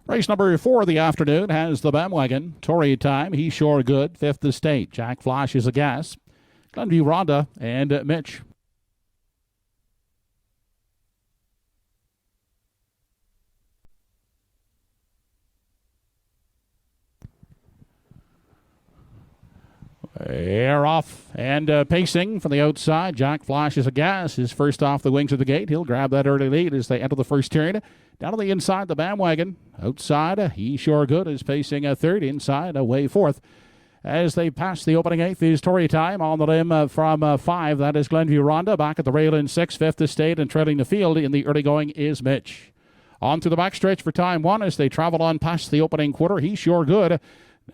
Race number 4 of the afternoon has the bandwagon. Tory Time, He's Sure Good. Fifth Estate, Jack Flashes a Gas. Glenview Rhonda and Mitch. Air off and pacing from the outside. Jack Flashes a Gas is first off the wings of the gate. He'll grab that early lead as they enter the first turn. Down to the inside, the bandwagon. Outside, He's Sure Good is pacing a third. Inside, away fourth. As they pass the opening eighth is Tory Time on the limb from 5. That is Glenview Rhonda. Back at the rail in 6. Fifth Estate and trailing the field in the early going is Mitch. On to the backstretch for time 1 as they travel on past the opening quarter. He's Sure Good.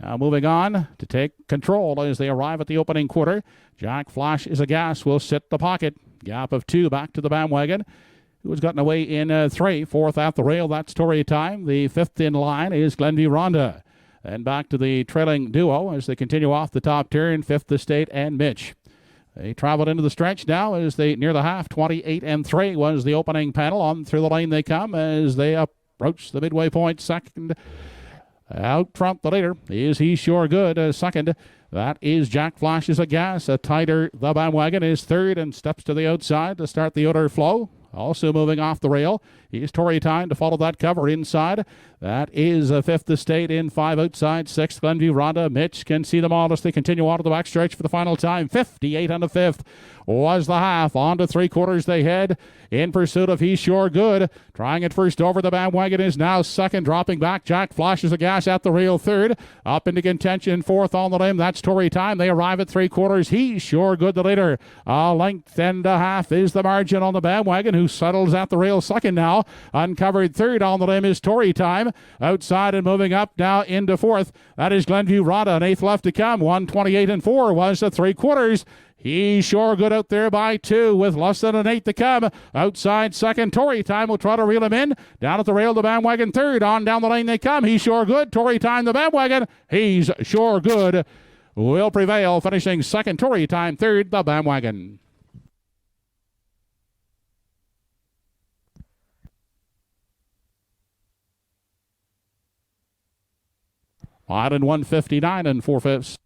Now moving on to take control as they arrive at the opening quarter. Jack Flash is a Gas will sit the pocket. Gap of 2 back to the bandwagon, who has gotten away in 3. Fourth at the rail, that's Tory Time. The fifth in line is Glenview Rhonda. And back to the trailing duo as they continue off the top turn, Fifth Estate and Mitch. They traveled into the stretch now as they near the half. 28-3 was the opening panel. On through the lane they come as they approach the midway point. Second. Out front, the leader is He's Sure Good. Second, that is Jack Flashes a Gas. Tighter, the bandwagon is third and steps to the outside to start the outer flow. Also moving off the rail is Tory Time to follow that cover inside. That is Fifth Estate in 5 outside. 6th, Glenview Rhonda. Mitch can see them all as they continue on to the backstretch for the final time. 58 on the 5th was the half. On to 3/4 they head in pursuit of He's Sure Good. Trying it first over the bandwagon is now second. Dropping back, Jack Flashes a Gas at the rail third. Up into contention, 4th on the limb. That's Tory Time. They arrive at 3/4. He's Sure Good, the leader. A length and a half is the margin on the bandwagon, who settles at the rail second now. Uncovered third on the limb is Tory Time. Outside and moving up now into 4th. That is Glenview Rhonda. An 8th left to come. 128-4 was the 3/4. He's Sure Good out there by 2 with less than an 8 to come. Outside second, Tory Time will try to reel him in. Down at the rail, the bandwagon third. On down the lane they come. He's Sure Good. Tory Time, the bandwagon. He's Sure Good will prevail, finishing second. Tory Time third, the bandwagon. Island 159 and 4/5.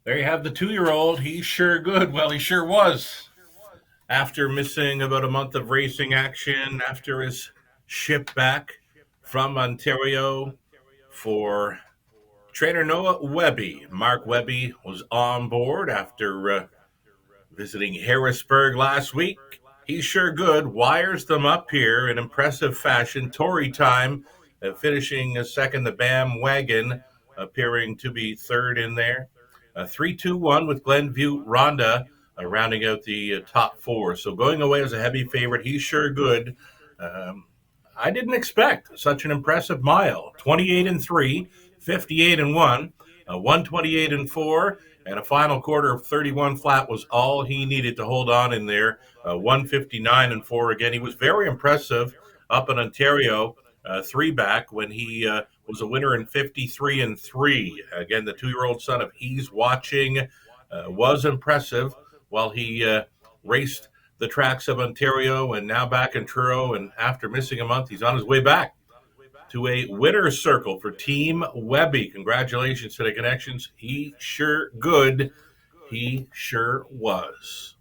There you have the 2-year-old. He's Sure Good. Well, he sure was. After missing about a month of racing action, after his ship back from Ontario for trainer Noah Webby. Mark Webby was on board after visiting Harrisburg last week. He's Sure Good. Wires them up here in impressive fashion. Tory Time finishing second. The bandwagon appearing to be third in there. 3-2-1 with Glenview Rhonda rounding out the top 4. So going away as a heavy favorite, He's Sure Good. I didn't expect such an impressive mile. 28-3, 58-1, 128-4, and a final quarter of 31 flat was all he needed to hold on in there. 159-4 again. He was very impressive up in Ontario, 3 back when he was a winner in 53-3. Again, the 2-year-old son of He's Watching was impressive while he raced the tracks of Ontario and now back in Truro. And after missing a month, he's on his way back to a winner's circle for Team Webby. Congratulations to the connections. He's Sure Good. He sure was.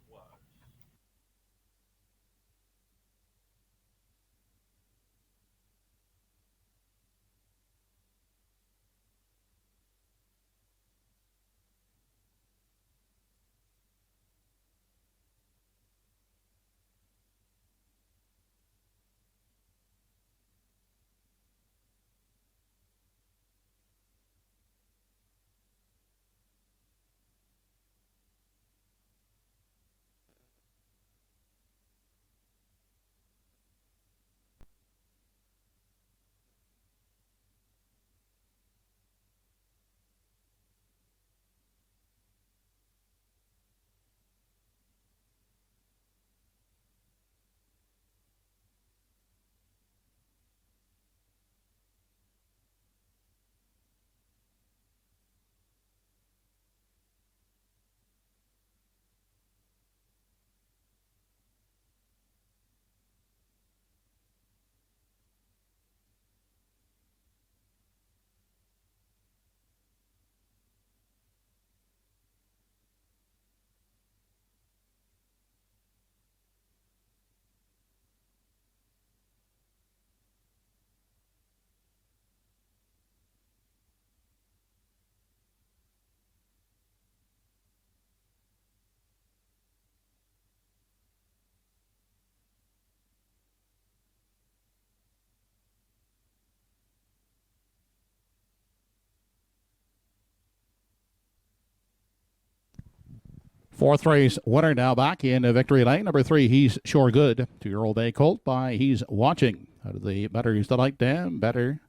Fourth race winner now back in victory lane. Number 3, He's Sure Good. 2-year-old A colt by He's Watching. Out of the Better's Delight Dam. Better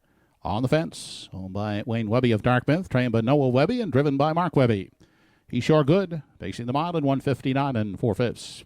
on the fence. Owned by Wayne Webby of Dartmouth. Trained by Noah Webby and driven by Mark Webby. He's Sure Good. Facing the mile in 1:59 4/5.